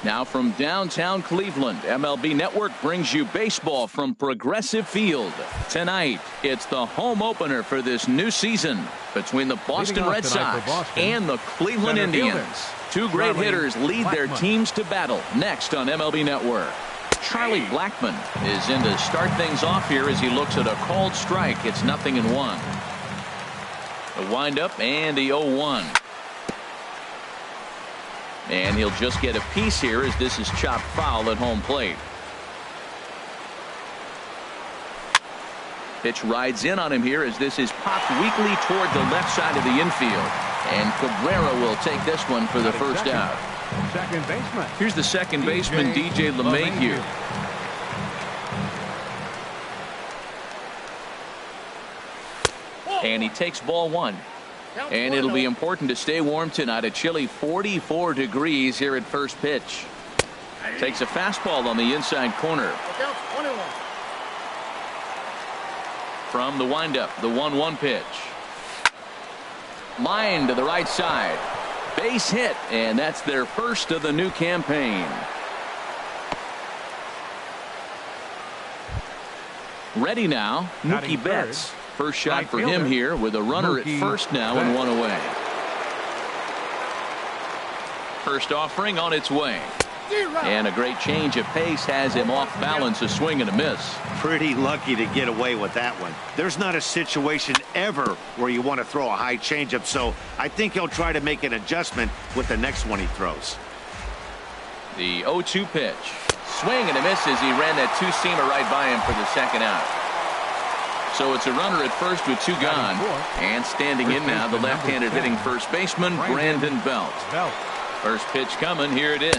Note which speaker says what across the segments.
Speaker 1: Now from downtown Cleveland, MLB Network brings you baseball from Progressive Field. Tonight, it's the home opener for this new season between the Boston Red Sox and the Cleveland Indians. Two great hitters lead their teams to battle next on MLB Network. Charlie Blackmon is in to start things off here as he looks at a called strike. It's 0-1. The windup and the 0-1. And he'll just get a piece here as this is chopped foul at home plate. Pitch rides in on him here as this is popped weakly toward the left side of the infield. And Cabrera will take this one for the first out.
Speaker 2: Second baseman.
Speaker 1: Here's the second baseman, DJ LeMahieu. And he takes ball one. And it'll be important to stay warm tonight. A chilly 44 degrees here at first pitch. Takes a fastball on the inside corner. From the windup, the 1-1 pitch. Line to the right side. Base hit, and that's their first of the new campaign. Ready now, Mookie Betts. First shot for him here with a runner at first now and one away. First offering on its way. And a great change of pace has him off balance, a swing and a miss.
Speaker 3: Pretty lucky to get away with that one. There's not a situation ever where you want to throw a high changeup, so I think he'll try to make an adjustment with the next one he throws.
Speaker 1: The 0-2 pitch. Swing and a miss as he ran that two-seamer right by him for the second out. So it's a runner at first with two gone. And standing in now, the left-handed hitting first baseman, Brandon Belt. First pitch coming. Here it is.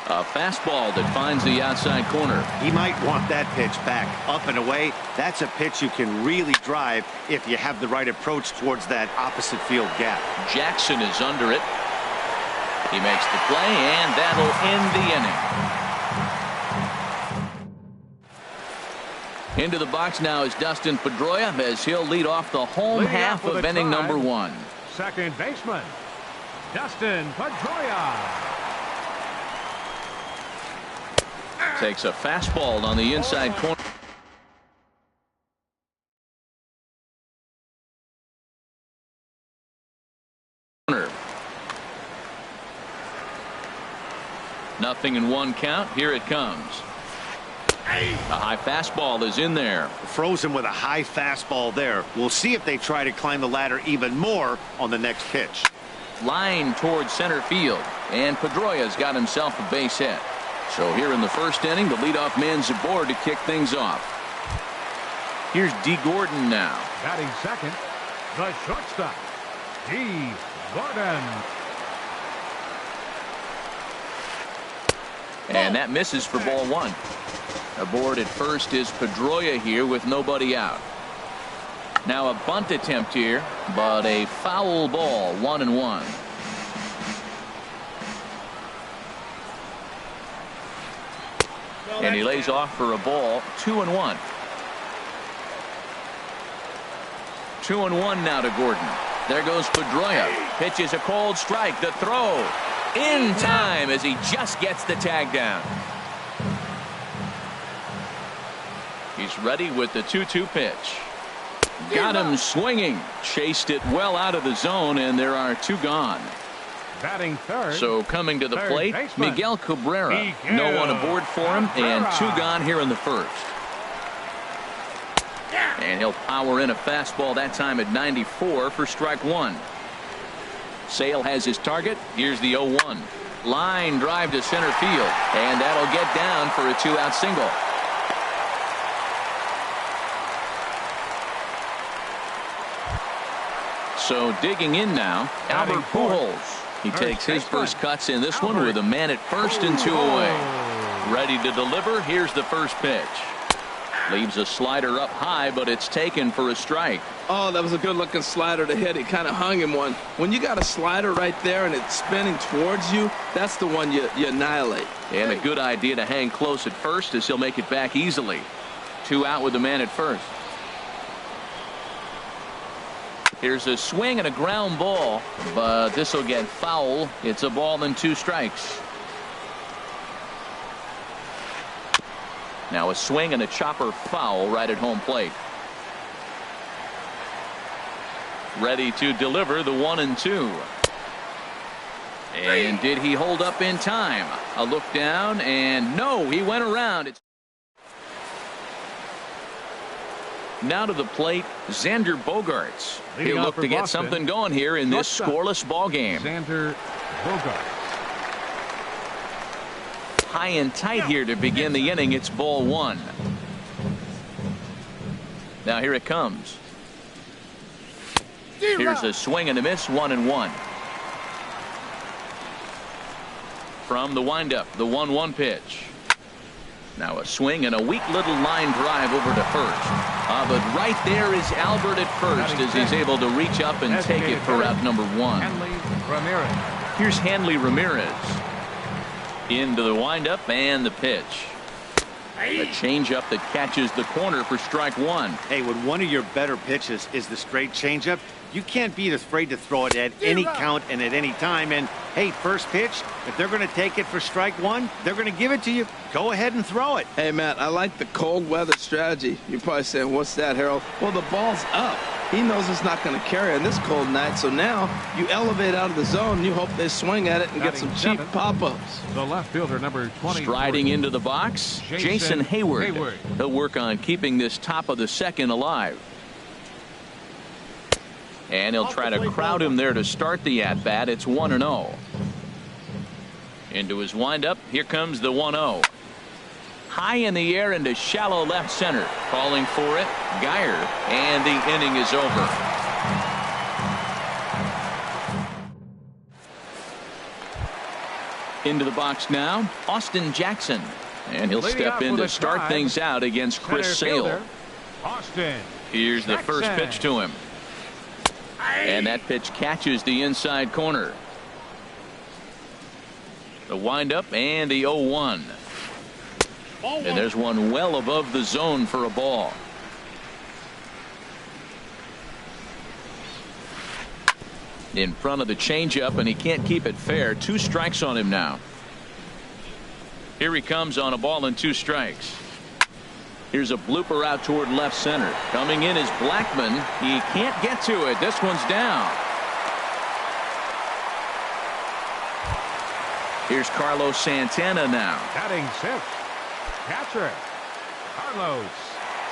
Speaker 1: A fastball that finds the outside corner.
Speaker 3: He might want that pitch back up and away. That's a pitch you can really drive if you have the right approach towards that opposite field gap.
Speaker 1: Jackson is under it. He makes the play, and that'll end the inning. Into the box now is Dustin Pedroia as he'll lead off the home half of inning number one.
Speaker 2: Second baseman, Dustin Pedroia.
Speaker 1: Takes a fastball on the inside corner. Nothing in one count. Here it comes. A high fastball is in there.
Speaker 3: Frozen with a high fastball there. We'll see if they try to climb the ladder even more on the next pitch.
Speaker 1: Line towards center field, and Pedroia's got himself a base hit. So here in the first inning, the leadoff man's aboard to kick things off. Here's D. Gordon now.
Speaker 2: Batting second, the shortstop, D. Gordon.
Speaker 1: And that misses for ball one. Aboard at first is Pedroia here with nobody out. Now a bunt attempt here, but a foul ball, 1-1. And he lays off for a ball, 2-1. 2-1 now to Gordon. There goes Pedroia. Pitches a cold strike. The throw in time as he just gets the tag down. He's ready with the 2-2 pitch. Got him swinging. Chased it well out of the zone, and there are two gone.
Speaker 2: Batting third.
Speaker 1: So coming to the plate, Miguel Cabrera. No one aboard for him, and two gone here in the first. And he'll power in a fastball that time at 94 for strike one. Sale has his target. Here's the 0-1. Line drive to center field, and that'll get down for a two-out single. So digging in now, Albert Pujols. He takes his first cuts in this one with a man at first and two away. Ready to deliver. Here's the first pitch. Leaves a slider up high, but it's taken for a strike.
Speaker 4: Oh, that was a good-looking slider to hit. It kind of hung him one. When you got a slider right there and it's spinning towards you, that's the one you annihilate.
Speaker 1: And a good idea to hang close at first as he'll make it back easily. Two out with the man at first. Here's a swing and a ground ball, but this will get foul. It's a ball and two strikes. Now a swing and a chopper foul right at home plate. Ready to deliver the 1-2. And did he hold up in time? A look down, and no, he went around. Now to the plate, Xander Bogaerts. He'll look to get something going here in this scoreless ball game.
Speaker 2: Xander Bogaerts.
Speaker 1: High and tight here to begin the inning. It's ball 1. Now here it comes. Here's a swing and a miss, 1-1. From the windup, the 1-1 pitch. Now a swing and a weak little line drive over to first. But right there is Albert at first as he's able to reach up and take it for out number 1. Here's Hanley Ramirez. Into the windup and the pitch. A changeup that catches the corner for strike 1.
Speaker 3: Hey, when one of your better pitches is the straight changeup, you can't be afraid to throw it at any count and at any time. And hey, first pitch, if they're going to take it for strike 1, they're going to give it to you. Go ahead and throw it.
Speaker 4: Hey, Matt, I like the cold weather strategy. You're probably saying, what's that, Harold? Well, the ball's up. He knows it's not going to carry on this cold night. So now you elevate out of the zone. You hope they swing at it and get some cheap pop-ups.
Speaker 2: The left fielder, number 20.
Speaker 1: Striding into the box, Jason Hayward. He'll work on keeping this top of the second alive. And he'll try to crowd him there to start the at-bat. It's 1-0. Into his windup. Here comes the 1-0. High in the air into shallow left center. Calling for it, Geyer. And the inning is over. Into the box now, Austin Jackson. And he'll step in to start things out against Chris Sale.
Speaker 2: Austin.
Speaker 1: Here's the first pitch to him. And that pitch catches the inside corner. The windup and the 0-1. And there's one well above the zone for a ball. In front of the changeup, and he can't keep it fair. 2 strikes on him now. Here he comes on a ball and 2 strikes. Here's a blooper out toward left center. Coming in is Blackman. He can't get to it. This one's down. Here's Carlos Santana now.
Speaker 2: Batting 6th. Catcher, Carlos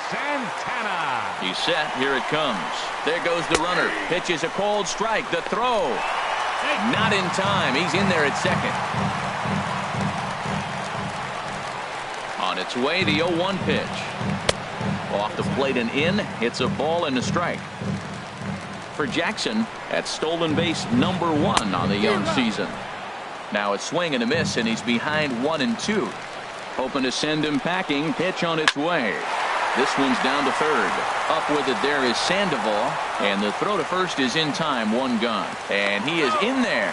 Speaker 2: Santana.
Speaker 1: He's set. Here it comes. There goes the runner. Pitches a cold strike. The throw. Not in time. He's in there at second. On its way, the 0-1 pitch. Off the plate and in. It's a ball and a strike. For Jackson, that's stolen base number 1 on the young season. Now a swing and a miss, and he's behind 1-2. Hoping to send him packing. Pitch on its way. This one's down to third. Up with it there is Sandoval. And the throw to first is in time. 1 gone. And he is in there.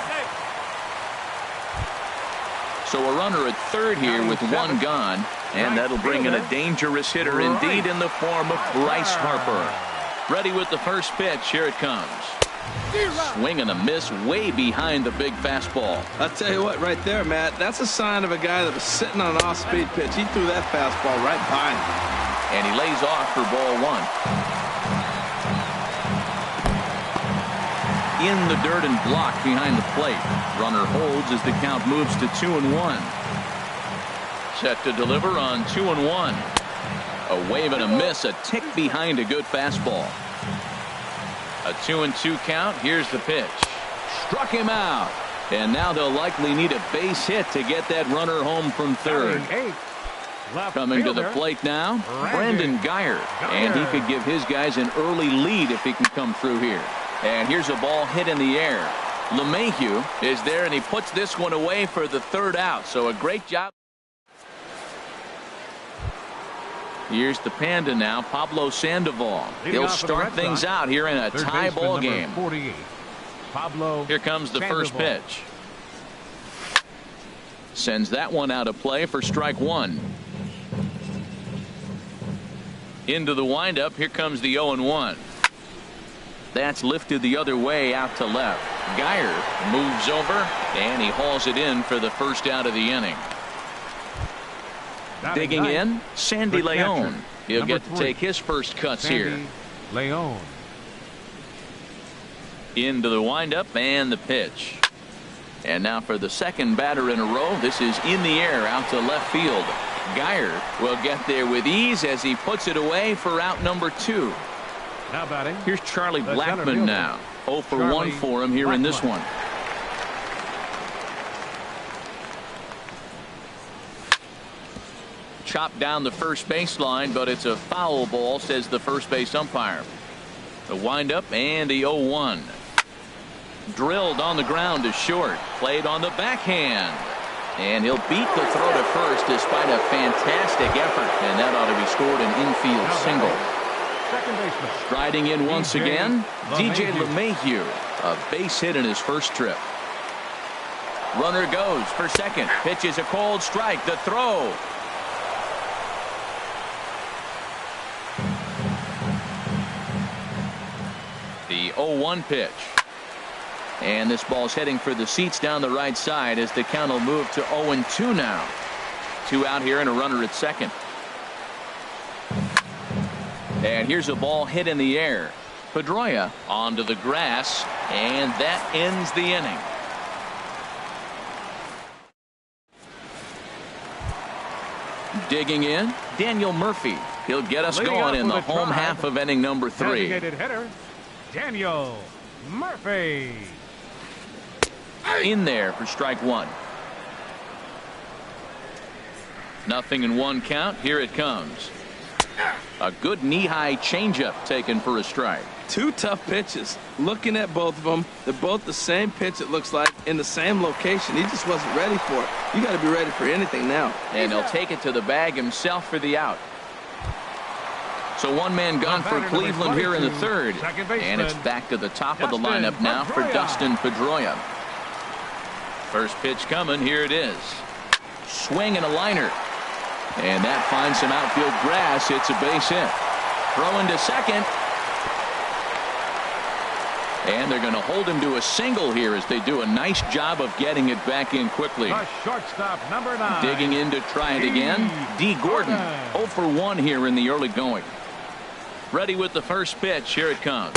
Speaker 1: So a runner at third here with 1 gone. And that'll bring in a dangerous hitter indeed in the form of Bryce Harper. Ready with the first pitch. Here it comes. Swing and a miss way behind the big fastball.
Speaker 4: I'll tell you what, right there, Matt, that's a sign of a guy that was sitting on an off-speed pitch. He threw that fastball right by him.
Speaker 1: And he lays off for ball 1. In the dirt and blocked behind the plate. Runner holds as the count moves to 2-1. Set to deliver on 2-1. A wave and a miss, a tick behind a good fastball. A 2-2 count. Here's the pitch. Struck him out. And now they'll likely need a base hit to get that runner home from third. Coming to the plate now, Brandon Geyer. And he could give his guys an early lead if he can come through here. And here's a ball hit in the air. LeMahieu is there, and he puts this one away for the 3rd out. So a great job. Here's the Panda now, Pablo Sandoval. He'll start things out here in a tie ball game. Here comes the first pitch. Sends that one out of play for strike 1. Into the windup. Here comes the 0-1. That's lifted the other way out to left. Geyer moves over, and he hauls it in for the first out of the inning. Digging in, Sandy Leon. He'll get to take his first cuts here.
Speaker 2: Leon.
Speaker 1: Into the windup and the pitch. And now for the second batter in a row. This is in the air out to left field. Geyer will get there with ease as he puts it away for out number 2.
Speaker 2: Now batting.
Speaker 1: Here's Charlie Blackmon now. 0 for 1 for him here in this one. Chopped down the first baseline, but it's a foul ball, says the first base umpire. The windup and the 0-1. Drilled on the ground to short. Played on the backhand. And he'll beat the throw to first despite a fantastic effort. And that ought to be scored an infield single.
Speaker 2: Second baseman.
Speaker 1: Striding in once again, DJ LeMahieu. A base hit in his first trip. Runner goes for second. Pitches a cold strike. The throw. The 0-1 pitch. And this ball's heading for the seats down the right side as the count will move to 0-2 now. 2 out here and a runner at second. And here's a ball hit in the air. Pedroia onto the grass, and that ends the inning. Digging in, Daniel Murphy. He'll get us going in the home half of inning number 3.
Speaker 2: Designated hitter, Daniel Murphy.
Speaker 1: In there for strike 1. 0-1 count. Here it comes. A good knee-high changeup taken for a strike.
Speaker 4: 2 tough pitches. Looking at both of them, they're both the same pitch, it looks like, in the same location. He just wasn't ready for it. You got to be ready for anything now.
Speaker 1: And he'll take it to the bag himself for the out. So one-man gun for Cleveland here in the 3rd. And it's back to the top of the lineup now for Dustin Pedroia. First pitch coming. Here it is. Swing and a liner. And that finds some outfield grass. It's a base hit. Throwing to second. And they're going to hold him to a single here as they do a nice job of getting it back in quickly.
Speaker 2: The shortstop, number 9.
Speaker 1: Digging in to try it again. D. Gordon. 0 for 1 here in the early going. Ready with the first pitch. Here it comes.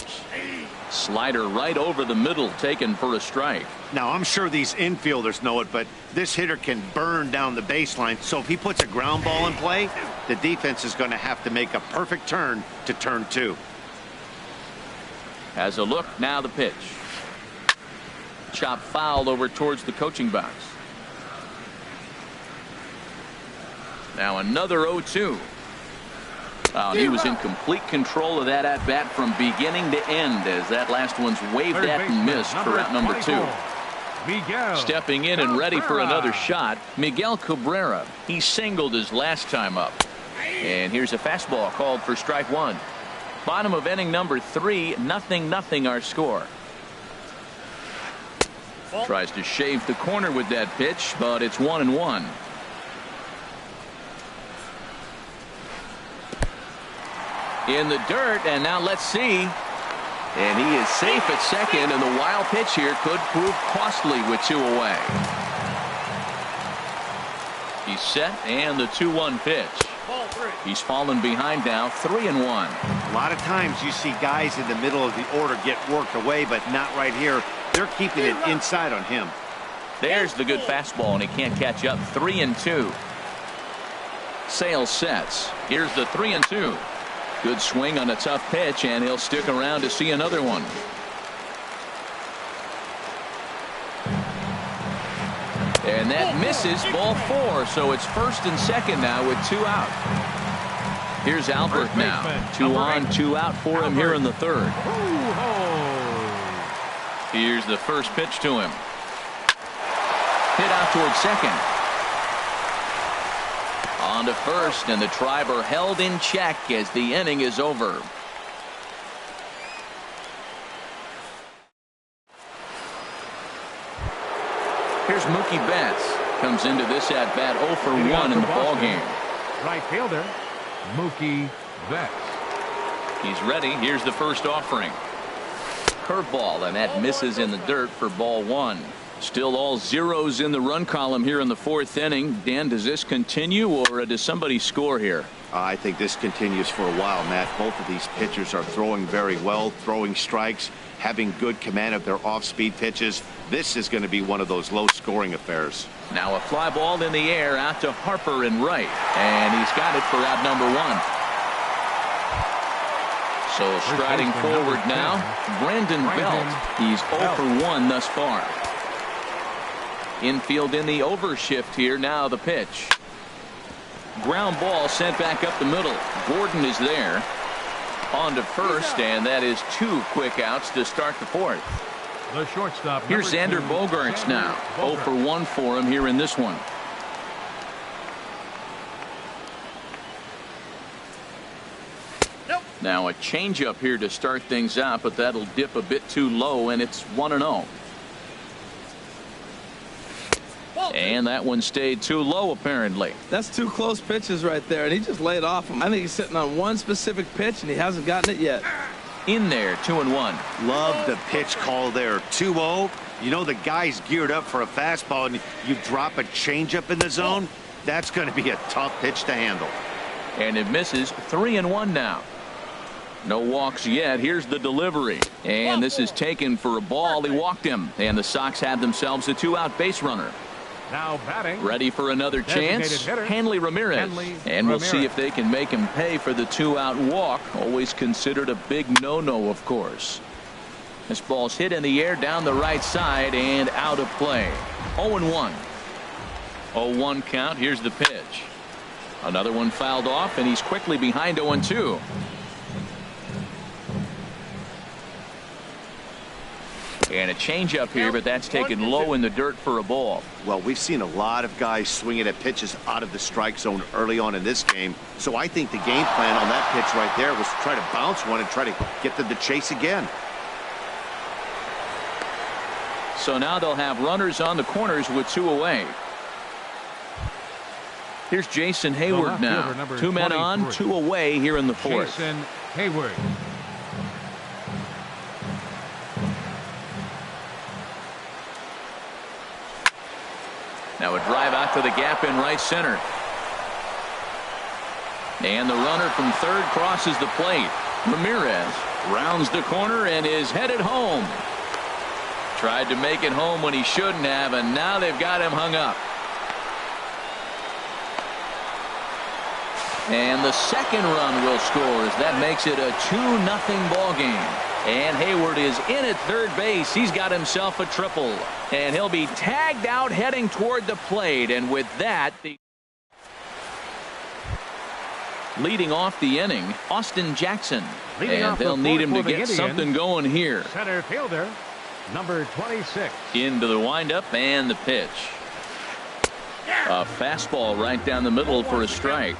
Speaker 1: Slider right over the middle, taken for a strike.
Speaker 3: Now, I'm sure these infielders know it, but this hitter can burn down the baseline. So if he puts a ground ball in play, the defense is going to have to make a perfect turn to turn 2.
Speaker 1: Has a look. Now the pitch. Chop foul over towards the coaching box. Now another 0-2. Oh, he was in complete control of that at-bat from beginning to end as that last one's waved at and missed for out number 2.
Speaker 2: Miguel
Speaker 1: Stepping in and ready for another shot, Miguel Cabrera. He singled his last time up. And here's a fastball called for strike 1. Bottom of inning number 3, 0-0 our score. Tries to shave the corner with that pitch, but it's 1-1. In the dirt, and now let's see. And he is safe at second, and the wild pitch here could prove costly with 2 away. He's set, and the 2-1 pitch. He's fallen behind now, 3-1.
Speaker 3: A lot of times you see guys in the middle of the order get worked away, but not right here. They're keeping it inside on him.
Speaker 1: There's the good fastball, and he can't catch up. 3-2. Sale sets. Here's the 3-2. Good swing on a tough pitch, and he'll stick around to see another one. And that misses, ball 4, so it's first and second now with 2 out. Here's Albert now. 2 on, 2 out for him here in the 3rd. Here's the first pitch to him. Hit out towards second. On to first, and the Triber held in check as the inning is over. Here's Mookie Betts. Comes into this at bat 0 for 1 in the ballgame.
Speaker 2: Right fielder, Mookie Betts.
Speaker 1: He's ready. Here's the first offering. Curveball, and that misses in the dirt for ball 1. Still all zeros in the run column here in the fourth inning. Dan, does this continue, or does somebody score here?
Speaker 3: I think this continues for a while, Matt. Both of these pitchers are throwing very well, throwing strikes, having good command of their off-speed pitches. This is going to be one of those low-scoring affairs.
Speaker 1: Now a fly ball in the air out to Harper in right, and he's got it for out number one. So striding forward now, Brandon Belt. He's 0 for 1 thus far. Infield in the overshift here. Now the pitch. Ground ball sent back up the middle. Gordon is there. On to first, and that is 2 quick outs to start the fourth.
Speaker 2: The shortstop.
Speaker 1: Here's Xander Bogaerts now. 0 for 1 for him here in this one. Now a changeup here to start things out, but that'll dip a bit too low, and it's 1-0. And that one stayed too low, apparently.
Speaker 4: That's 2 close pitches right there, and he just laid off him. I think he's sitting on one specific pitch, and he hasn't gotten it yet.
Speaker 1: In there, 2-1.
Speaker 3: Love the pitch call there. 2-0. You know the guy's geared up for a fastball, and you drop a changeup in the zone. That's going to be a tough pitch to handle.
Speaker 1: And it misses. 3-1 now. No walks yet. Here's the delivery. And this is taken for a ball. He walked him. And the Sox have themselves a 2-out base runner.
Speaker 2: Now batting.
Speaker 1: Ready for another chance. Hanley Ramirez. And we'll see if they can make him pay for the 2-out walk. Always considered a big no-no, of course. This ball's hit in the air down the right side and out of play. 0-1. 0-1 count. Here's the pitch. Another one fouled off, and he's quickly behind 0-2. And a changeup here, but that's taken low in the dirt for a ball.
Speaker 3: Well, we've seen a lot of guys swinging at pitches out of the strike zone early on in this game. So I think the game plan on that pitch right there was to try to bounce one and try to get them to chase again.
Speaker 1: So now they'll have runners on the corners with 2 away. Here's Jason Hayward now. 2 men on, 2 away here in the fourth.
Speaker 2: Jason Hayward.
Speaker 1: Now a drive out to the gap in right center. And the runner from third crosses the plate. Ramirez rounds the corner and is headed home. Tried to make it home when he shouldn't have, and now they've got him hung up. And the second run will score as that makes it a 2-0 ball game. And Hayward is in at third base. He's got himself a triple. And he'll be tagged out heading toward the plate. And with that, leading off the inning, Austin Jackson. And they'll need him to get something going here.
Speaker 2: Center fielder, number 26.
Speaker 1: Into the windup and the pitch. A fastball right down the middle for a strike.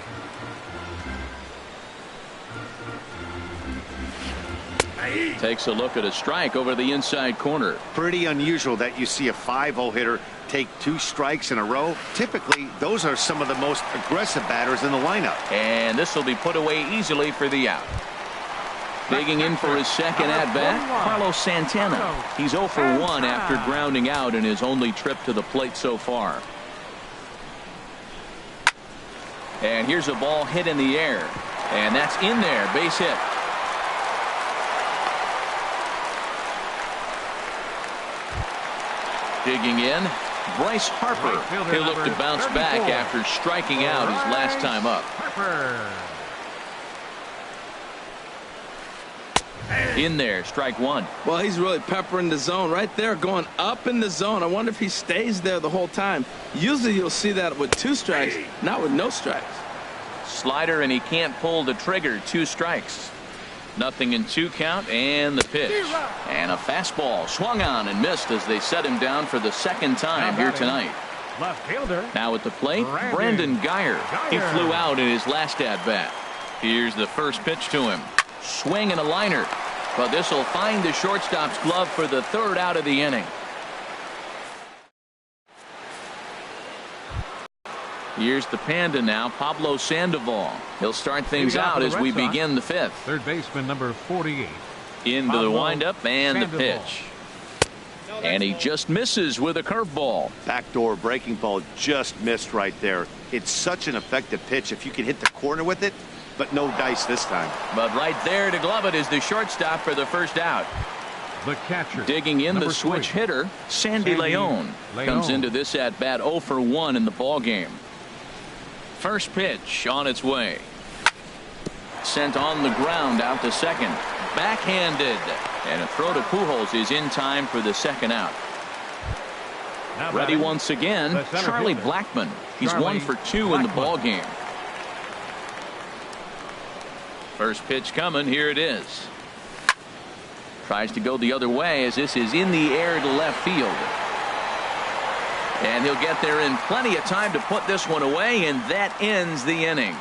Speaker 1: Takes a look at a strike over the inside corner.
Speaker 3: Pretty unusual that you see a 5-0 hitter take 2 strikes in a row. Typically, those are some of the most aggressive batters in the lineup.
Speaker 1: And this will be put away easily for the out. Digging in for his second at-bat, Carlos Santana. He's 0 for 1 after grounding out in his only trip to the plate so far. And here's a ball hit in the air. And that's in there, base hit. Digging in, Bryce Harper. He'll look to bounce back after striking out his last time up. In there, strike 1.
Speaker 4: Well, he's really peppering the zone right there, going up in the zone. I wonder if he stays there the whole time. Usually you'll see that with 2 strikes, not with no strikes.
Speaker 1: Slider, and he can't pull the trigger. 2 strikes. 0-2 count, and the pitch. And a fastball swung on and missed as they set him down for the second time here tonight.
Speaker 2: Left fielder.
Speaker 1: Now at the plate, Brandon Guyer. He flew out in his last at-bat. Here's the first pitch to him. Swing and a liner. But this will find the shortstop's glove for the 3rd out of the inning. Here's the Panda now, Pablo Sandoval. He'll start things out as we begin the 5th.
Speaker 2: Third baseman number 48.
Speaker 1: Into the windup and the pitch. And he just misses with a curveball.
Speaker 3: Backdoor breaking ball just missed right there. It's such an effective pitch if you can hit the corner with it, but no dice this time.
Speaker 1: But right there to glove it is the shortstop for the first out.
Speaker 2: The catcher.
Speaker 1: Digging in the switch hitter, Sandy Leon comes into this at bat 0 for 1 in the ball game. First pitch on its way. Sent on the ground out to second. Backhanded. And a throw to Pujols is in time for the second out. Ready once again, Charlie Blackmon. He's 1 for 2 in the ball game. First pitch coming. Here it is. Tries to go the other way as this is in the air to left field. And he'll get there in plenty of time to put this one away, and that ends the inning.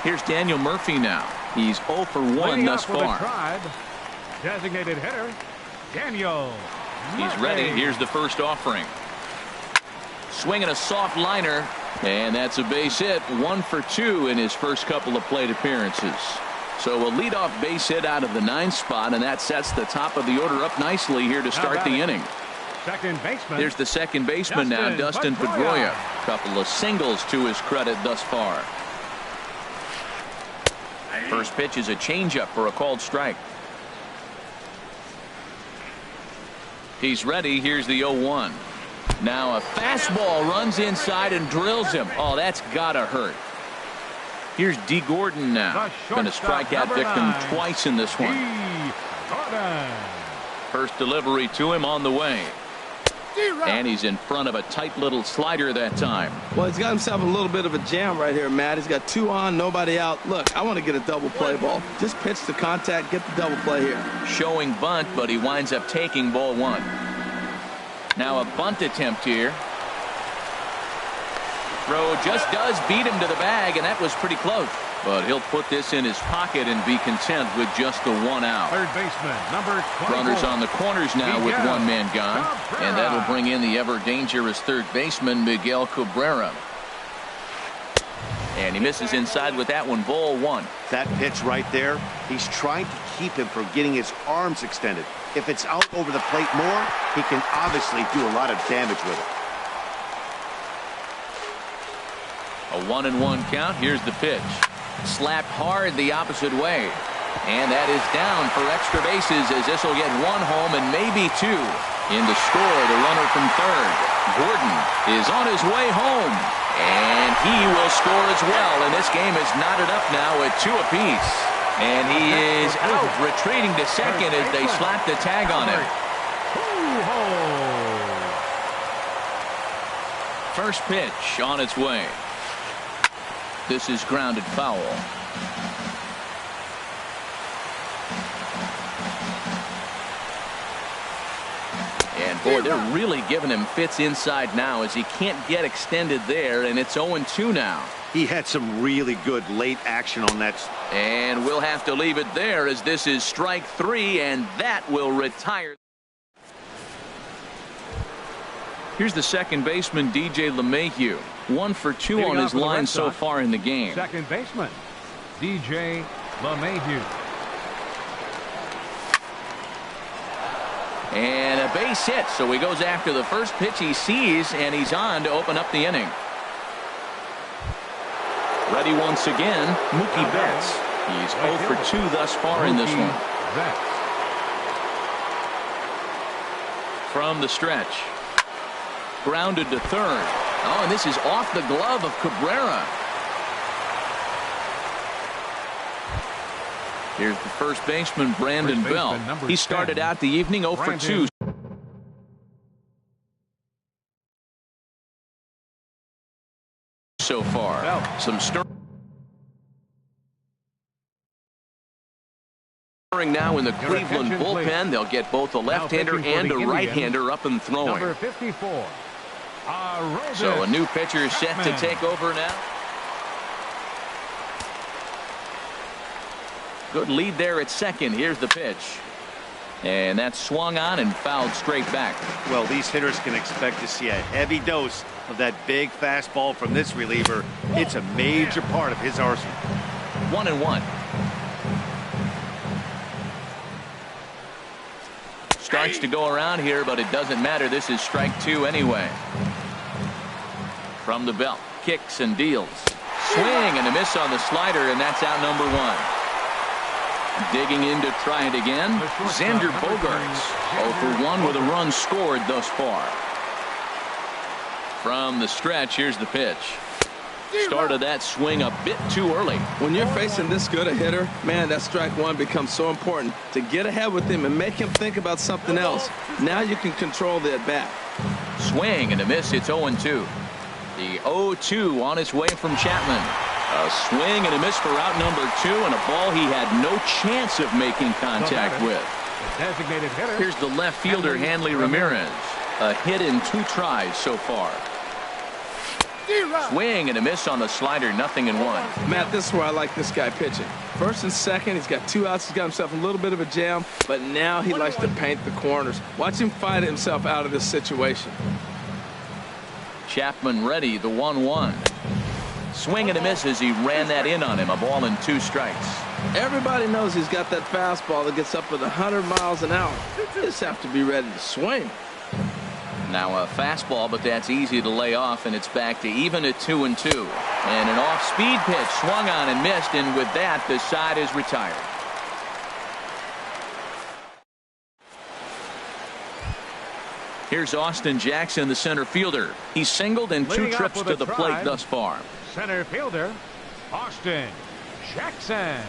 Speaker 1: Here's Daniel Murphy now. He's 0 for 1 thus far.
Speaker 2: Designated hitter, Daniel
Speaker 1: He's
Speaker 2: Murphy.
Speaker 1: ready. Here's the first offering. Swinging a soft liner, and that's a base hit. 1 for 2 in his first couple of plate appearances. So a leadoff base hit out of the 9th spot, and that sets the top of the order up nicely here to start the inning.
Speaker 2: Second baseman.
Speaker 1: There's the second baseman now, Dustin Pedroia. Couple of singles to his credit thus far. First pitch is a changeup for a called strike. He's ready. Here's the 0-1. Now a fastball runs inside and drills him. Oh, that's gotta hurt. Here's D. Gordon now. Going to strike out victim twice in this one. First delivery to him on the way. And he's in front of a tight little slider that time.
Speaker 4: Well, he's got himself a little bit of a jam right here, Matt. He's got 2 on, nobody out. Look, I want to get a double play ball. Just pitch the contact, get the double play here.
Speaker 1: Showing bunt, but he winds up taking ball 1. Now a bunt attempt here. Throw just does beat him to the bag, and that was pretty close. But he'll put this in his pocket and be content with just the 1 out.
Speaker 2: Third baseman, number 24.
Speaker 1: Runners on the corners now with 1 man gone. And that'll bring in the ever dangerous third baseman, Miguel Cabrera. And he misses inside with that one, ball 1.
Speaker 3: That pitch right there, he's trying to keep him from getting his arms extended. If it's out over the plate more, he can obviously do a lot of damage with it.
Speaker 1: A 1-1 count. Here's the pitch. Slapped hard the opposite way. And that is down for extra bases as this will get 1 home and maybe 2. In to score, the runner from third. Gordon is on his way home. And he will score as well. And this game is knotted up now at 2 apiece. And he is out retreating to second as they slap the tag on him. First pitch on its way. This is grounded foul. And boy, they're really giving him fits inside now as he can't get extended there, and it's 0-2 now.
Speaker 3: He had some really good late action on that.
Speaker 1: And we'll have to leave it there as this is strike 3, and that will retire. Here's the second baseman, DJ LeMahieu. 1 for 2 on his line so far in the game.
Speaker 2: Second baseman, DJ LeMahieu.
Speaker 1: And a base hit, so he goes after the first pitch he sees, and he's on to open up the inning. Ready once again, Mookie Betts. He's 0 for 2 thus far in this one. From the stretch. Grounded to third. Oh, and this is off the glove of Cabrera. Here's the first baseman, Brandon Bell. He started out the evening 0 for 2. So far. Some stirring now in the Cleveland bullpen. They'll get both a left-hander and a right-hander up and throwing.
Speaker 2: Number 54.
Speaker 1: So a new pitcher set to take over now. Good lead there at second. Here's the pitch. And that's swung on and fouled straight back.
Speaker 3: Well, these hitters can expect to see a heavy dose of that big fastball from this reliever. It's a major part of his arsenal. 1-1.
Speaker 1: strikes to go around here, but it doesn't matter. This is strike 2 anyway. From the belt, kicks and deals. Swing and a miss on the slider, and that's out number 1. Digging in to try it again. Xander Bogaerts 0 for 1 with a run scored thus far. From the stretch, here's the pitch. Started that swing a bit too early.
Speaker 4: When you're facing this good a hitter, man, that strike 1 becomes so important to get ahead with him and make him think about something else. Now you can control the at-bat.
Speaker 1: Swing and a miss. It's 0-2. The 0-2 on its way from Chapman. A swing and a miss for out number 2, and a ball he had no chance of making contact with.
Speaker 2: Designated hitter.
Speaker 1: Here's the left fielder, Hanley Ramirez. A hit in 2 tries so far. Swing and a miss on the slider, 0-1.
Speaker 4: Matt, this is where I like this guy pitching. First and second, he's got 2 outs. He's got himself a little bit of a jam, but now he likes to paint the corners. Watch him fight himself out of this situation.
Speaker 1: Chapman ready, the 1-1. Swing and a miss as he ran that in on him. A ball and 2 strikes.
Speaker 4: Everybody knows he's got that fastball that gets up at 100 miles an hour. You just have to be ready to swing.
Speaker 1: Now a fastball, but that's easy to lay off, and it's back to even at 2-2. And an off-speed pitch swung on and missed, and with that, the side is retired. Here's Austin Jackson, the center fielder. He's singled in 2 trips to the plate thus far.
Speaker 2: Center fielder, Austin Jackson.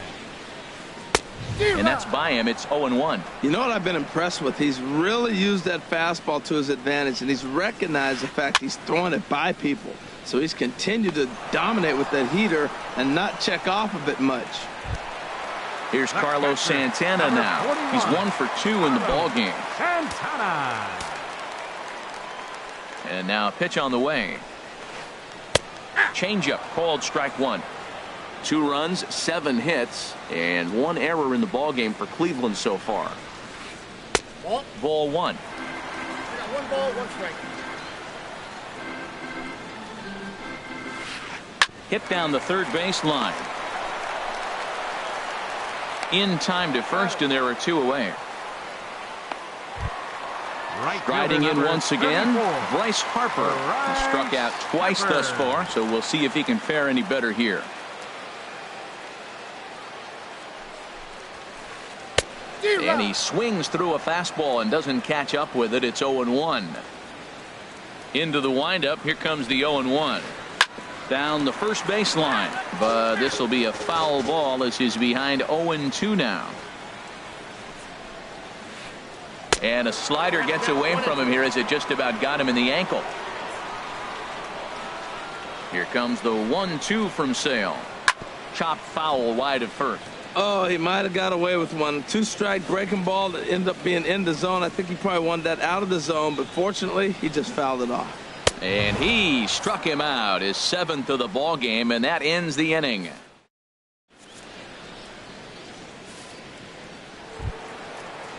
Speaker 1: And that's by him. It's 0-1.
Speaker 4: You know what I've been impressed with? He's really used that fastball to his advantage, and he's recognized the fact he's throwing it by people. So he's continued to dominate with that heater and not check off of it much.
Speaker 1: Here's Carlos Santana now. He's 1 for 2 in the ball game.
Speaker 2: Santana.
Speaker 1: And now a pitch on the way. Changeup called strike 1. 2 runs, 7 hits, and 1 error in the ball game for Cleveland so far. Ball 1.
Speaker 5: 1 ball, 1 strike.
Speaker 1: Hit down the third base line. In time to first, and there are 2 away. Riding in once again, Bryce Harper. He struck out twice thus far, so we'll see if he can fare any better here. And he swings through a fastball and doesn't catch up with it. It's 0-1. Into the windup. Here comes the 0-1. Down the first baseline. But this will be a foul ball as he's behind 0-2 now. And a slider gets away from him here as it just about got him in the ankle. Here comes the 1-2 from Sale. Chopped foul wide of first.
Speaker 4: Oh, he might have got away with one. 2-strike breaking ball that ended up being in the zone. I think he probably wanted that out of the zone, but fortunately, he just fouled it off.
Speaker 1: And he struck him out, his 7th of the ball game, and that ends the inning.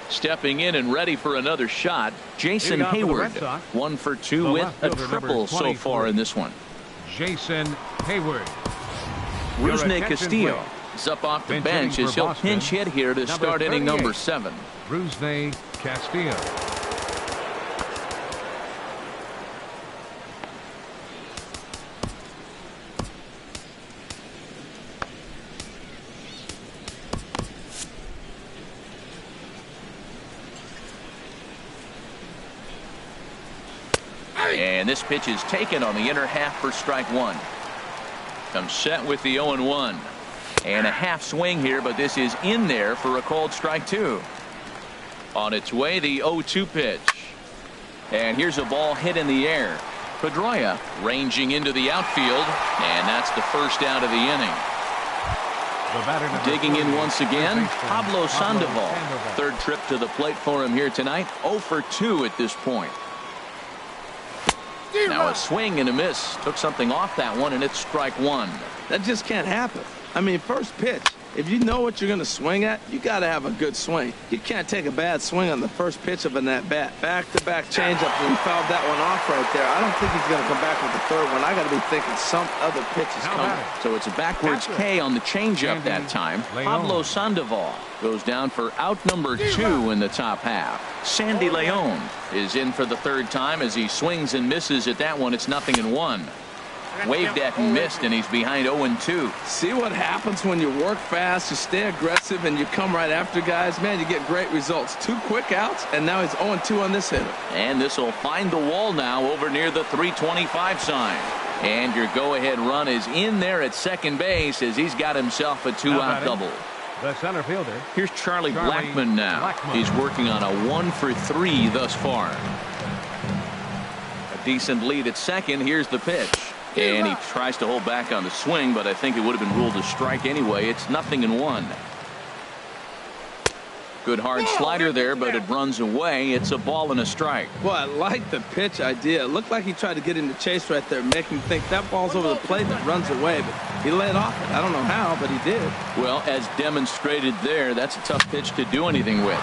Speaker 1: Stepping in and ready for another shot, Jason Hayward. 1 for 2 with a triple so far in this one.
Speaker 2: Jason Hayward.
Speaker 1: Rusney Castillo is up off the bench as he'll pinch hit here to start inning number 7.
Speaker 2: Rusney Castillo.
Speaker 1: And this pitch is taken on the inner half for strike 1. Comes set with the 0-1. And a half swing here, but this is in there for a called strike 2. On its way, the 0-2 pitch. And here's a ball hit in the air. Pedroia ranging into the outfield, and that's the first out of the inning. Digging in once again, Pablo Sandoval. 3rd trip to the plate for him here tonight. 0 for 2 at this point. Now a swing and a miss. Took something off that one, and it's strike 1.
Speaker 4: That just can't happen. I mean, first pitch, If you know what you're going to swing at, you got to have a good swing. You can't take a bad swing on the first pitch of an at-bat. Back-to-back changeup, and he fouled that one off right there. I don't think he's going to come back with the third one. I got to be thinking some other pitch is coming.
Speaker 1: So it's a backwards K on the changeup that time. Pablo Sandoval goes down for out number 2 in the top half. Sandy Leon is in for the third time as he swings and misses at that one. It's 0-1. Waved at and missed, and he's behind 0-2.
Speaker 4: See what happens when you work fast, you stay aggressive, and you come right after guys? Man, you get great results. 2 quick outs, and now he's 0-2 on this hitter.
Speaker 1: And this will find the wall now over near the 325 sign. And your go-ahead run is in there at second base as he's got himself a 2-out double.
Speaker 2: The center fielder.
Speaker 1: Here's Charlie Blackmon now. He's working on a 1-for-3 thus far. A decent lead at second. Here's the pitch. And he tries to hold back on the swing, but I think it would have been ruled a strike anyway. It's 0-1. Good hard slider there, but it runs away. It's a ball and a strike.
Speaker 4: Well, I like the pitch idea. It looked like he tried to get into chase right there, make him think that ball's over the plate that runs away, but he laid off it. I don't know how, but he did.
Speaker 1: Well, as demonstrated there, that's a tough pitch to do anything with.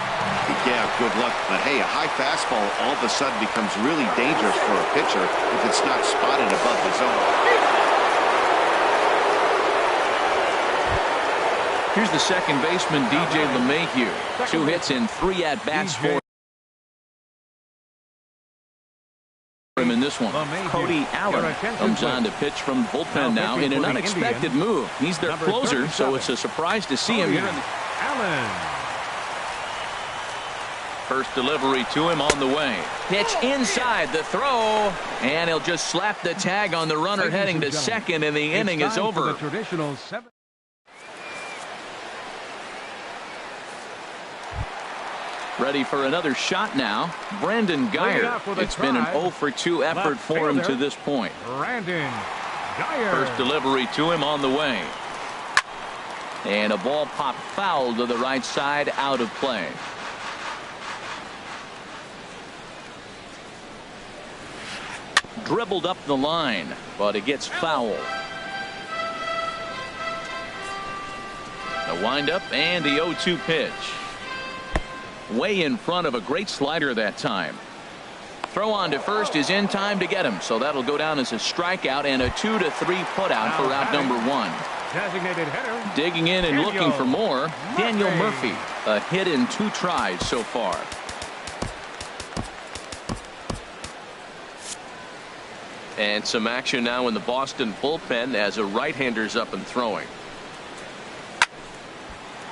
Speaker 6: Yeah, good luck. But hey, a high fastball all of a sudden becomes really dangerous for a pitcher if it's not spotted above the zone.
Speaker 1: Here's the second baseman, DJ LeMahieu. 2 hits in 3 at-bats for him in this one. Cody Allen comes on to pitch from the bullpen now in an unexpected move. He's their closer, so it's a surprise to see him here.
Speaker 2: Allen.
Speaker 1: First delivery to him on the way. Pitch inside, the throw, and he'll just slap the tag on the runner heading to second, and the inning is over. Ready for another shot now. Brandon Guyer. It's been an 0-for-2 effort for him to this point.
Speaker 2: Brandon Guyer.
Speaker 1: First delivery to him on the way. And a ball popped foul to the right side, out of play. Dribbled up the line, but it gets foul. The windup and the 0-2 pitch. Way in front of a great slider that time. Throw on to first is in time to get him, so that'll go down as a strikeout and a 2-3 putout for out number 1.
Speaker 2: Designated hitter.
Speaker 1: Digging in and looking for more, Daniel Murphy. A hit in 2 tries so far. And some action now in the Boston bullpen as a right-hander's up and throwing.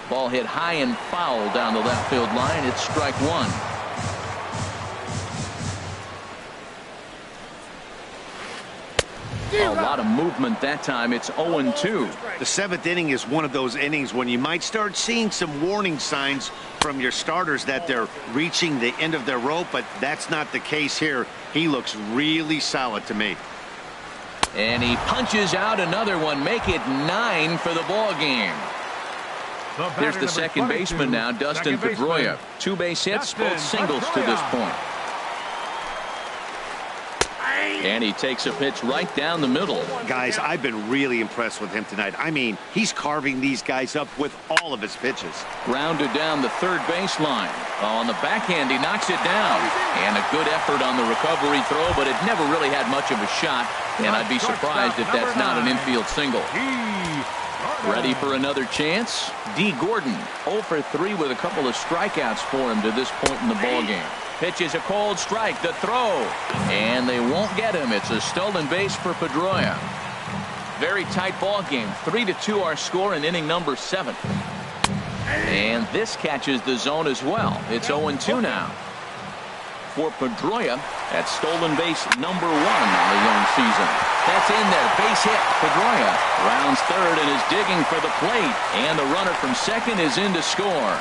Speaker 1: Ball hit high and foul down the left field line. It's strike 1. A lot of movement that time. It's 0-2.
Speaker 3: The 7th inning is one of those innings when you might start seeing some warning signs from your starters that they're reaching the end of their rope, but that's not the case here. He looks really solid to me.
Speaker 1: And he punches out another one. Make it 9 for the ball game. Here's the second baseman now, Dustin Pedroia. 2 base hits, both singles to this point. And he takes a pitch right down the middle.
Speaker 3: Guys, I've been really impressed with him tonight. I mean, he's carving these guys up with all of his pitches.
Speaker 1: Grounded down the third baseline. On the backhand, he knocks it down. And a good effort on the recovery throw, but it never really had much of a shot. And I'd be surprised if that's not an infield single. Ready for another chance? D. Gordon, 0 for 3 with a couple of strikeouts for him to this point in the ballgame. Pitch is a cold strike. The throw. And they won't get him. It's a stolen base for Pedroia. Very tight ball game. 3-2 our score in inning number 7. And this catches the zone as well. It's 0-2 now. For Pedroia, that's stolen base number 1 on the young season. That's in there. Base hit. Pedroia rounds third and is digging for the plate. And the runner from second is in to score.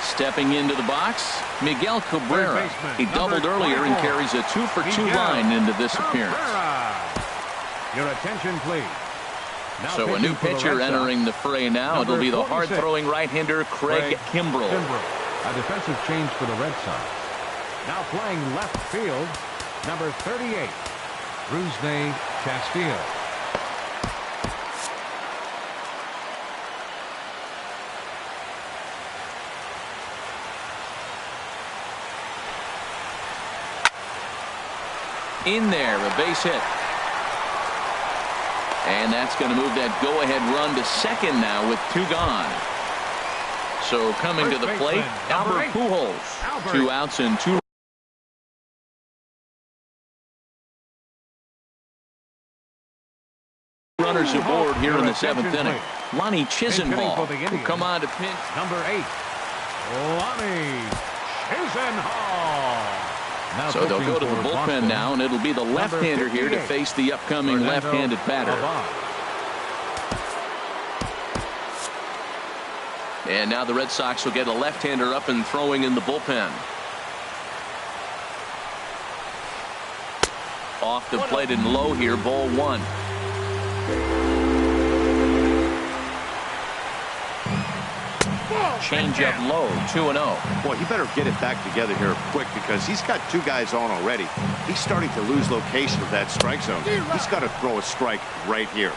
Speaker 1: Stepping into the box, Miguel Cabrera. He doubled earlier and carries a 2-for-2 line into this appearance.
Speaker 2: Your attention, please.
Speaker 1: So a new pitcher entering the fray now. It'll be the hard-throwing right-hander Craig Kimbrell.
Speaker 2: A defensive change for the Red Sox. Now playing left field, number 38, Rusney Castillo.
Speaker 1: In there, a base hit. And that's going to move that go-ahead run to second now with 2 gone. So coming to the plate, Albert Pujols. 2 outs and 2 runners aboard here in the 7th inning. Lonnie Chisenhall will come on to pinch.
Speaker 2: Number 8, Lonnie Chisenhall.
Speaker 1: So they'll go to the bullpen now, and it'll be the left-hander here to face the upcoming left-handed batter. And now the Red Sox will get a left-hander up and throwing in the bullpen. Off the plate and low here, ball 1. Change up low, 2-0.
Speaker 6: Boy, he better get it back together here quick because he's got 2 guys on already. He's starting to lose location of that strike zone. He's got to throw a strike right here.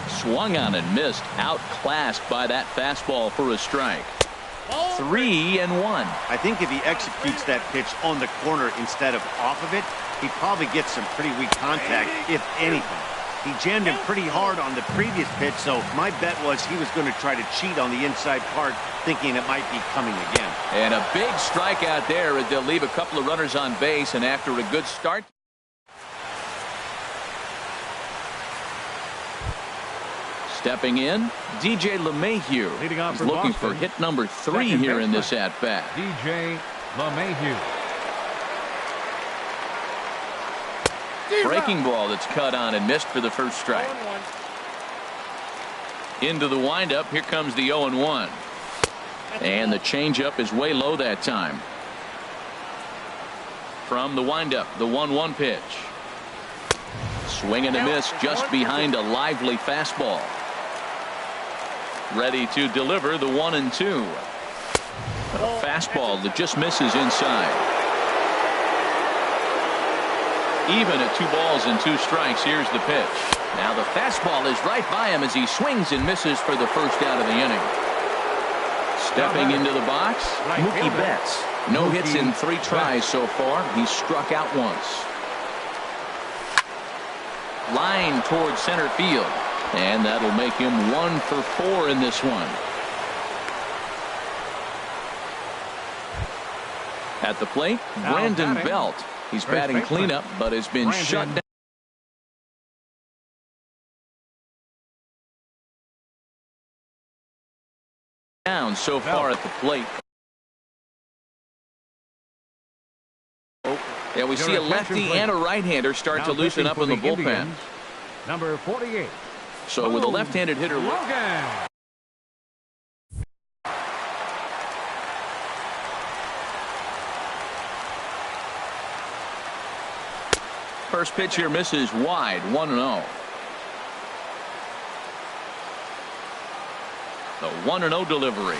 Speaker 1: Swung on and missed. Outclassed by that fastball for a strike. 3-1.
Speaker 3: I think if he executes that pitch on the corner instead of off of it, he probably gets some pretty weak contact, if anything. He jammed him pretty hard on the previous pitch, so my bet was he was going to try to cheat on the inside part, thinking it might be coming again.
Speaker 1: And a big strikeout there as they'll leave a couple of runners on base, and after a good start. Stepping in, DJ LeMahieu is looking for hit number 3 here in this at-bat.
Speaker 2: DJ LeMahieu.
Speaker 1: Breaking ball that's cut on and missed for the first strike. Into the windup. Here comes the 0-1. And the changeup is way low that time. From the windup, the 1-1 pitch. Swing and a miss just behind a lively fastball. Ready to deliver the 1-2. A fastball that just misses inside. Even at 2 balls and 2 strikes. Here's the pitch. Now the fastball is right by him as he swings and misses for the first out of the inning. Stepping into the box, Mookie Betts. No hits in 3 tries so far. He's struck out once. Line towards center field. And that'll make him 1 for 4 in this one. At the plate, Brandon Belt. He's batting cleanup, but has been shut down so far at the plate. Yeah, we see a lefty and a right-hander start to loosen up in the bullpen.
Speaker 2: Number 48.
Speaker 1: So with a left-handed hitter. First pitch here misses wide, 1-0. The 1-0 delivery.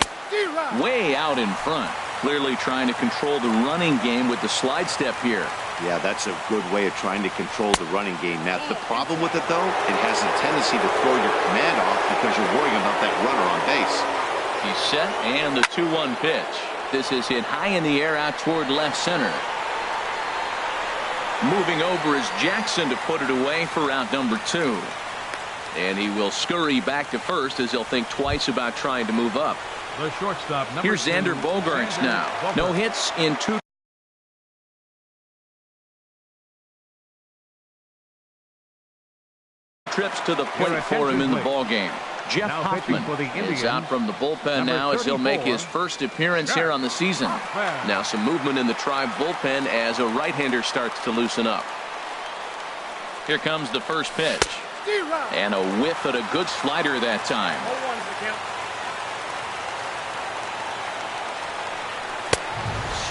Speaker 1: Way out in front. Clearly trying to control the running game with the slide step here.
Speaker 6: Yeah, that's a good way of trying to control the running game. Now, the problem with it, though, it has a tendency to throw your command off because you're worrying about that runner on base.
Speaker 1: He's set, and the 2-1 pitch. This is hit high in the air out toward left center. Moving over is Jackson to put it away for out number 2. And he will scurry back to first as he'll think twice about trying to move up.
Speaker 2: The shortstop,
Speaker 1: here's Xander Bogaerts now. No hits in 2 trips to the plate for him in the ballgame. Jeff Hoffman is out from the bullpen now as he'll make his first appearance here on the season. Now some movement in the Tribe bullpen as a right-hander starts to loosen up. Here comes the first pitch. And a whiff at a good slider that time.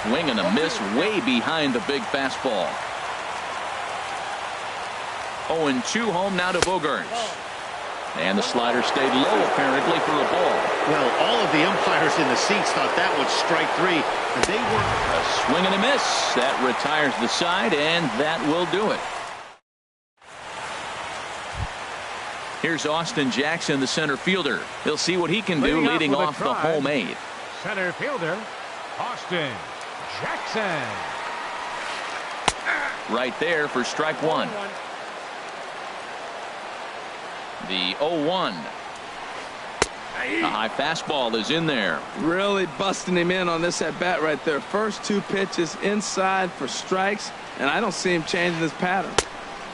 Speaker 1: Swing and a miss way behind the big fastball. 0-2 home now to Bogaerts. And the slider stayed low apparently for a ball.
Speaker 3: Well, all of the umpires in the seats thought that was strike 3. And they were
Speaker 1: a swing and a miss. That retires the side, and that will do it. Here's Austin Jackson, the center fielder. He'll see what he can do leading off the home 8.
Speaker 2: Center fielder, Austin Jackson.
Speaker 1: Right there for strike one. The 0-1. A high fastball is in there.
Speaker 4: Really busting him in on this at bat right there. First two pitches inside for strikes, and I don't see him changing his pattern.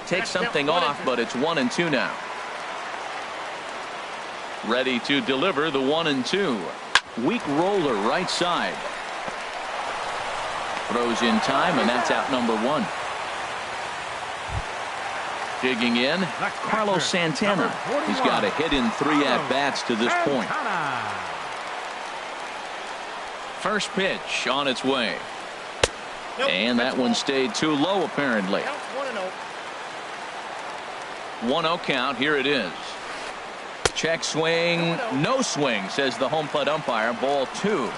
Speaker 1: Takes something off, but it's 1-2 now. Ready to deliver the 1-2. Weak roller right side. Throws in time, and that's out number one. Digging in, Carlos Santana. He's got a hit in 3 at-bats to this point. First pitch on its way. And that one stayed too low, apparently. 1-0 count. Here it is. Check swing. No swing, says the home plate umpire. Ball 2.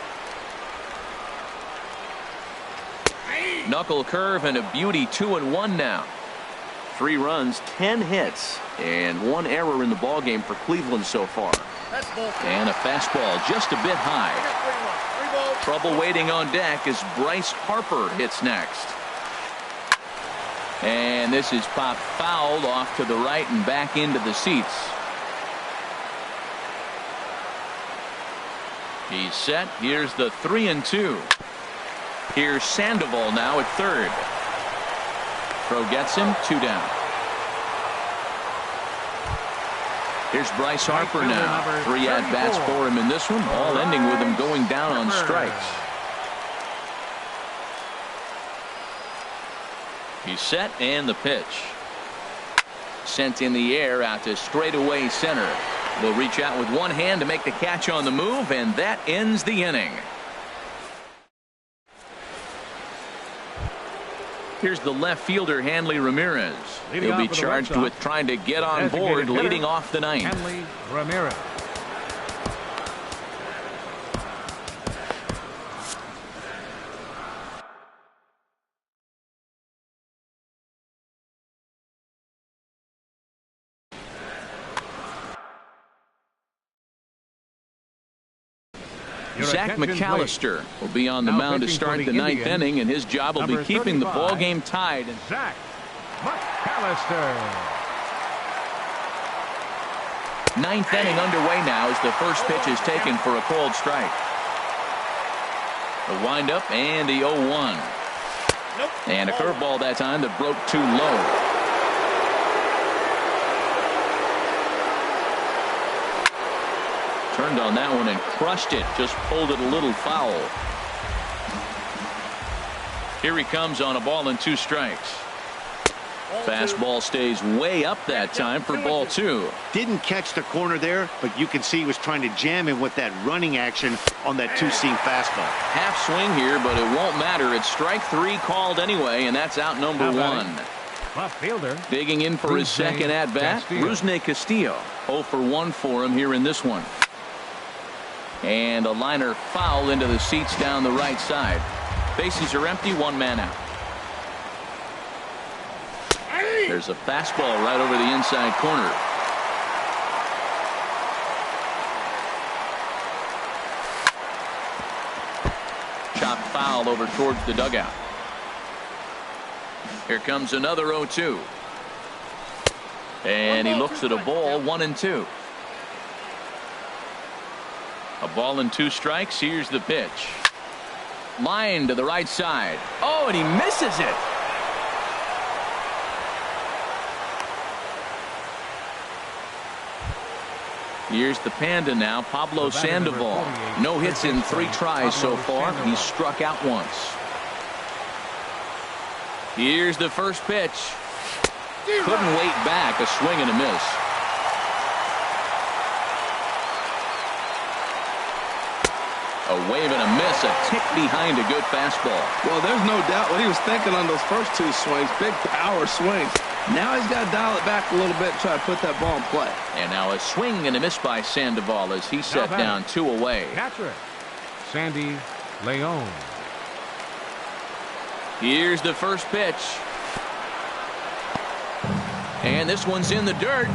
Speaker 1: Knuckle curve and a beauty. 2-1 now. 3 runs, 10 hits, and 1 error in the ballgame for Cleveland so far. And a fastball just a bit high. Trouble waiting on deck as Bryce Harper hits next. And this is popped foul off to the right and back into the seats. He's set. Here's the 3-2. Here's Sandoval now at third. Throw gets him, 2 down. Here's Bryce Harper now. 3 at-bats for him in this one, all ending with him going down on strikes. He's set, and the pitch. Sent in the air out to straightaway center. Will reach out with one hand to make the catch on the move, and that ends the inning. Here's the left fielder, Hanley Ramirez. He'll be charged with trying to get on board leading off the ninth.
Speaker 2: Hanley Ramirez.
Speaker 1: Zach McAllister will be on the mound to start the 9th inning, and his job will be keeping the ball game tied.
Speaker 2: Zach McAllister.
Speaker 1: 9th inning underway now as the first pitch is taken for a called strike. A windup and the 0-1. And a curveball that time that broke too low. Turned on that one and crushed it. Just pulled it a little foul. Here he comes on a ball and 2 strikes. Fastball stays way up that time for ball 2.
Speaker 3: Didn't catch the corner there, but you can see he was trying to jam him with that running action on that 2-seam fastball.
Speaker 1: Half swing here, but it won't matter. It's strike 3 called anyway, and that's out number 1.
Speaker 2: Left fielder.
Speaker 1: Digging in for his second at-bat, Rusney Castillo. 0 for 1 for him here in this one. And a liner foul into the seats down the right side. Bases are empty, 1 man out. There's a fastball right over the inside corner. Chopped foul over towards the dugout. Here comes another 0-2. And he looks at a ball, 1-2. A ball and 2 strikes. Here's the pitch. Line to the right side. Oh, and he misses it. Here's the Panda now, Pablo Sandoval. No hits in 3 tries so far. He's struck out once. Here's the first pitch. Couldn't wait back. A swing and a miss. A wave and a miss, a tick behind a good fastball.
Speaker 4: Well, there's no doubt what he was thinking on those first 2 swings. Big power swings. Now he's got to dial it back a little bit and try to put that ball in play.
Speaker 1: And now a swing and a miss by Sandoval as he set down 2 away.
Speaker 2: Catcher, Sandy Leon.
Speaker 1: Here's the first pitch. And this one's in the dirt.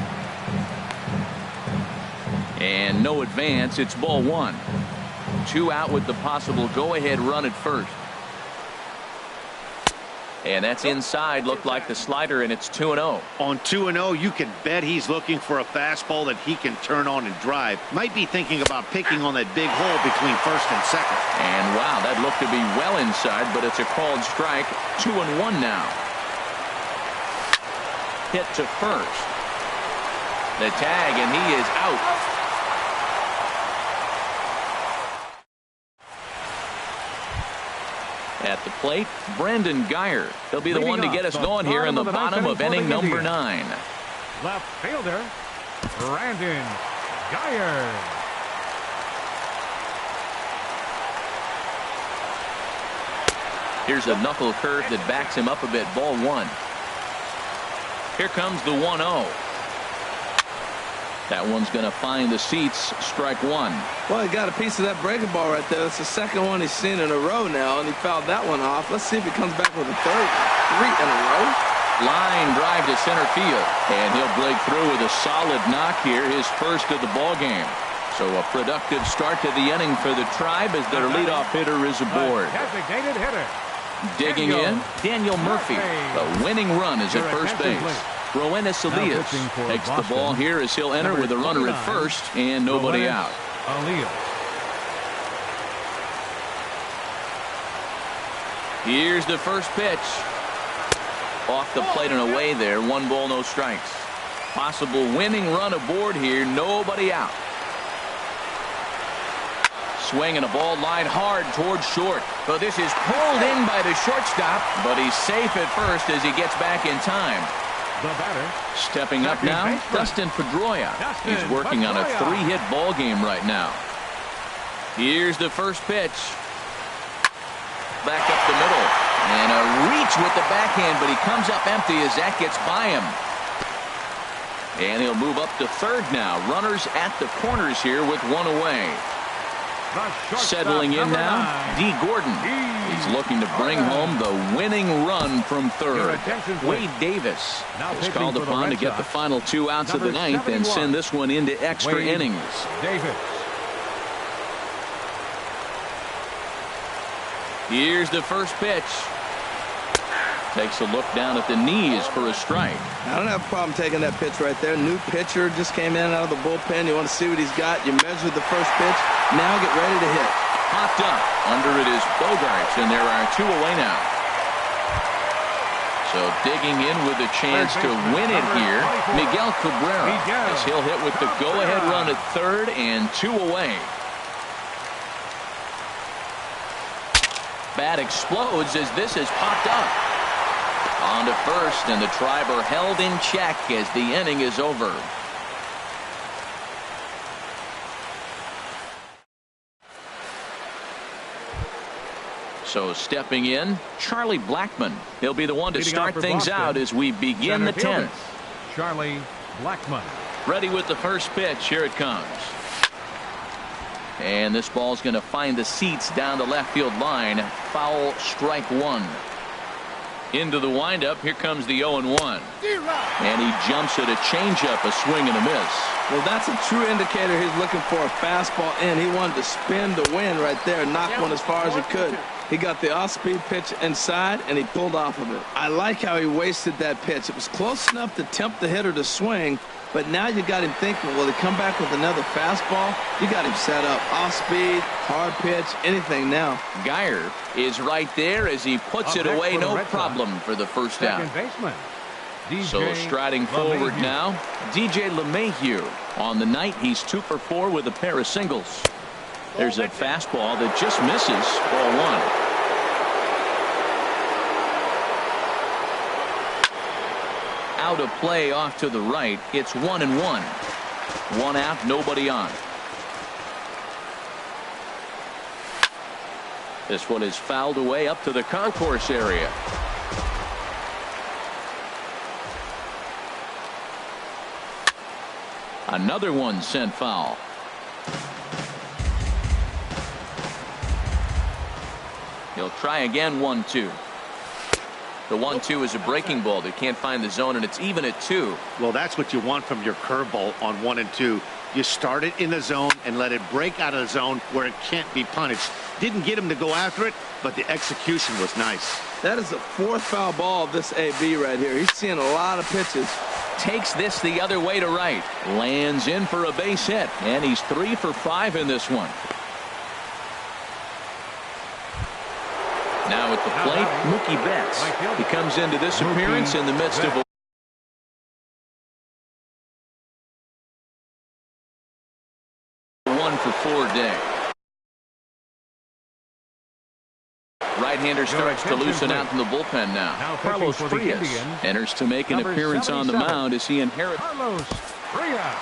Speaker 1: And no advance. It's ball 1. 2 out with the possible go-ahead run at first. And that's inside. Looked like the slider, and it's 2-0.
Speaker 3: On 2-0, you can bet he's looking for a fastball that he can turn on and drive. Might be thinking about picking on that big hole between first and second.
Speaker 1: And wow, that looked to be well inside, but it's a called strike. 2-1 now. Hit to first. The tag, and he is out. At the plate, Brandon Geyer. He'll be the one to get us going here in the bottom of inning number 9.
Speaker 2: Left fielder, Brandon Geyer.
Speaker 1: Here's a knuckle curve that backs him up a bit. Ball 1. Here comes the 1-0. That one's going to find the seats. Strike 1.
Speaker 4: Well, he got a piece of that breaking ball right there. That's the second one he's seen in a row now, and he fouled that one off. Let's see if he comes back with a third. 3 in a row.
Speaker 1: Line drive to center field, and he'll break through with a solid knock here, his first of the ball game. So a productive start to the inning for the Tribe as their leadoff hitter is aboard.
Speaker 2: Designated hitter.
Speaker 1: Digging in, Daniel Murphy. The winning run is at first base. Roenis Elias takes the ball here as he'll enter with a runner at first and nobody out. Here's the first pitch. Off the plate and away there. 1 ball, no strikes. Possible winning run aboard here. Nobody out. Swinging a ball line hard towards short. So this is pulled in by the shortstop, but he's safe at first as he gets back in time.
Speaker 2: The batter.
Speaker 1: Stepping up now, Dustin Pedroia. He's working on a 3-hit ball game right now. Here's the first pitch. Back up the middle. And a reach with the backhand, but he comes up empty as that gets by him. And he'll move up to third now. Runners at the corners here with 1 away. Settling in now, D. Gordon. He's looking to bring home the winning run from third. Wade Davis is called upon to get the final 2 outs of the 9th and send this one into extra innings. Here's the first pitch. Takes a look down at the knees for a strike.
Speaker 4: I don't have a problem taking that pitch right there. New pitcher just came in out of the bullpen. You want to see what he's got. You measured the first pitch. Now get ready to hit.
Speaker 1: Popped up. Under it is Bogarts, and there are 2 away now. So digging in with a chance to win it here, Miguel Cabrera, as he'll hit with the go-ahead run at third and 2 away. Bat explodes as this is popped up. On to first, and the Tribe are held in check as the inning is over. So stepping in, Charlie Blackmon. He'll be the one to start things out as we begin the 10th.
Speaker 2: Charlie Blackmon.
Speaker 1: Ready with the first pitch. Here it comes. And this ball's going to find the seats down the left field line. Foul, strike 1. Into the windup. Here comes the 0-1. And he jumps at a changeup, a swing and a miss.
Speaker 4: Well, that's a true indicator he's looking for a fastball in. He wanted to spin to win right there, knock one as far as he could. He got the off-speed pitch inside, and he pulled off of it. I like how he wasted that pitch. It was close enough to tempt the hitter to swing, but now you got him thinking, will he come back with another fastball? You got him set up. Off-speed, hard pitch, anything now.
Speaker 1: Geyer is right there as he puts it away. No problem for the first out. So striding forward now, DJ LeMahieu. On the night, he's 2 for 4 with a pair of singles. There's a fastball that just misses. Ball 1. Out of play off to the right. It's 1-1. 1 out, nobody on. This one is fouled away up to the concourse area. Another one sent foul. He'll try again. 1-2. The 1-2 is a breaking ball that can't find the zone, and it's even at 2.
Speaker 3: Well, that's what you want from your curveball on 1 and 2. You start it in the zone and let it break out of the zone where it can't be punished. Didn't get him to go after it, but the execution was nice.
Speaker 4: That is the 4th foul ball of this AB right here. He's seeing a lot of pitches.
Speaker 1: Takes this the other way to right. Lands in for a base hit. And he's 3 for 5 in this one. Now at the plate, Mookie Betts. He comes into this appearance in the midst of a 1-for-4 day. Right-hander starts to loosen out in the bullpen now. Carlos Frias enters to make an appearance on the mound as he inherits.
Speaker 2: Carlos Frias.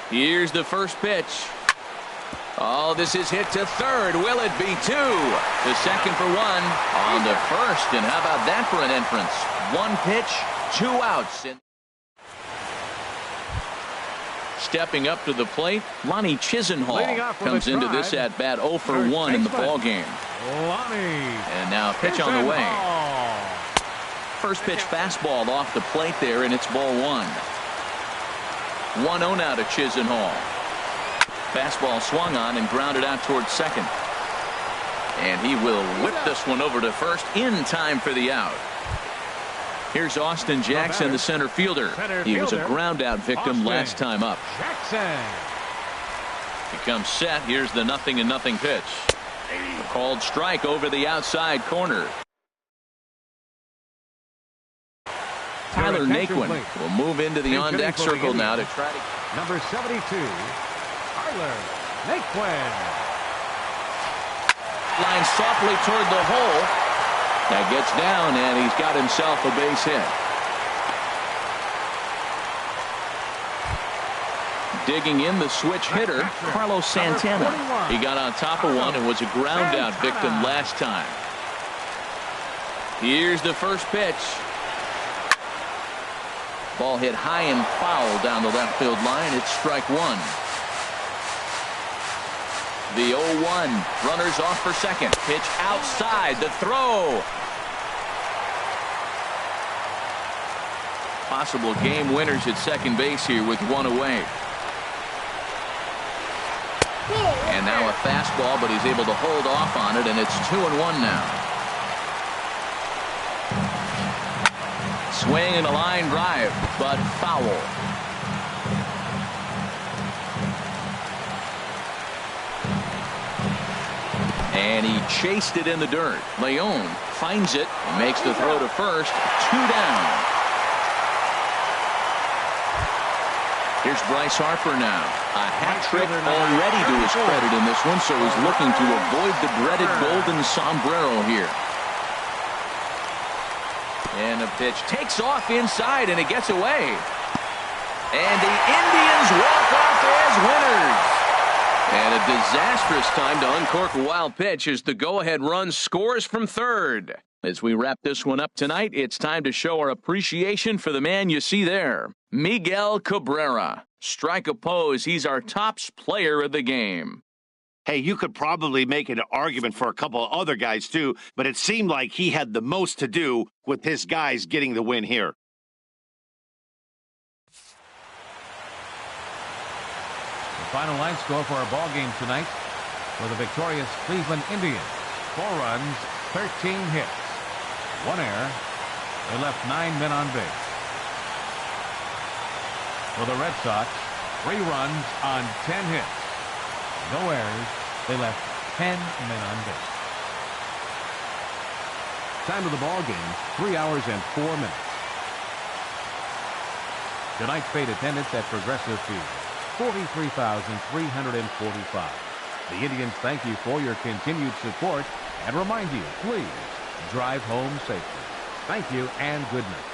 Speaker 1: Here's the first pitch. Oh, this is hit to third. Will it be 2? The second for 1 on the first. And how about that for an entrance? 1 pitch, 2 outs. Stepping up to the plate, Lonnie Chisenhall comes into this at bat 0 for 1 in the ball game. And now a pitch on the way. First pitch fastball off the plate there, and it's ball 1. 1-0 now to Chisenhall. Fastball swung on and grounded out towards second. And he will whip this one over to first in time for the out. Here's Austin Jackson, the center fielder. He was a ground out victim last time up. He comes set. Here's the 0-0 pitch. A called strike over the outside corner. Tyler Naquin will move into the on-deck circle now to try to...
Speaker 2: Number 72, Tyler Naquin.
Speaker 1: Line softly toward the hole. That gets down, and he's got himself a base hit. Digging in the switch hitter, Carlos Santana. He got on top of one and was a ground-out victim last time. Here's the first pitch. Ball hit high and foul down the left field line. It's strike 1. The 0-1. Runners off for second. Pitch outside. The throw. Possible game winners at second base here with 1 away. And now a fastball, but he's able to hold off on it, and it's 2-1 now. Swing and a line drive, but foul. And he chased it in the dirt. Leon finds it and makes the throw to first. 2 down. Here's Bryce Harper now. A hat trick already to his credit in this one, so he's looking to avoid the dreaded golden sombrero here. And the pitch takes off inside, and it gets away. And the Indians walk off as winners. And a disastrous time to uncork a wild pitch as the go-ahead run scores from third. As we wrap this one up tonight, it's time to show our appreciation for the man you see there, Miguel Cabrera. Strike a pose. He's our tops player of the game.
Speaker 3: Hey, you could probably make an argument for a couple of other guys, too, but it seemed like he had the most to do with his guys getting the win here.
Speaker 2: The final line score for our ball game tonight for the victorious Cleveland Indians. 4 runs, 13 hits, 1 error. They left 9 men on base. For the Red Sox, 3 runs on 10 hits. No errors. They left 10 men on base. Time of the ball game, 3 hours and 4 minutes. Tonight's paid attendance at Progressive Field, 43,345. The Indians thank you for your continued support and remind you, please drive home safely. Thank you and good night.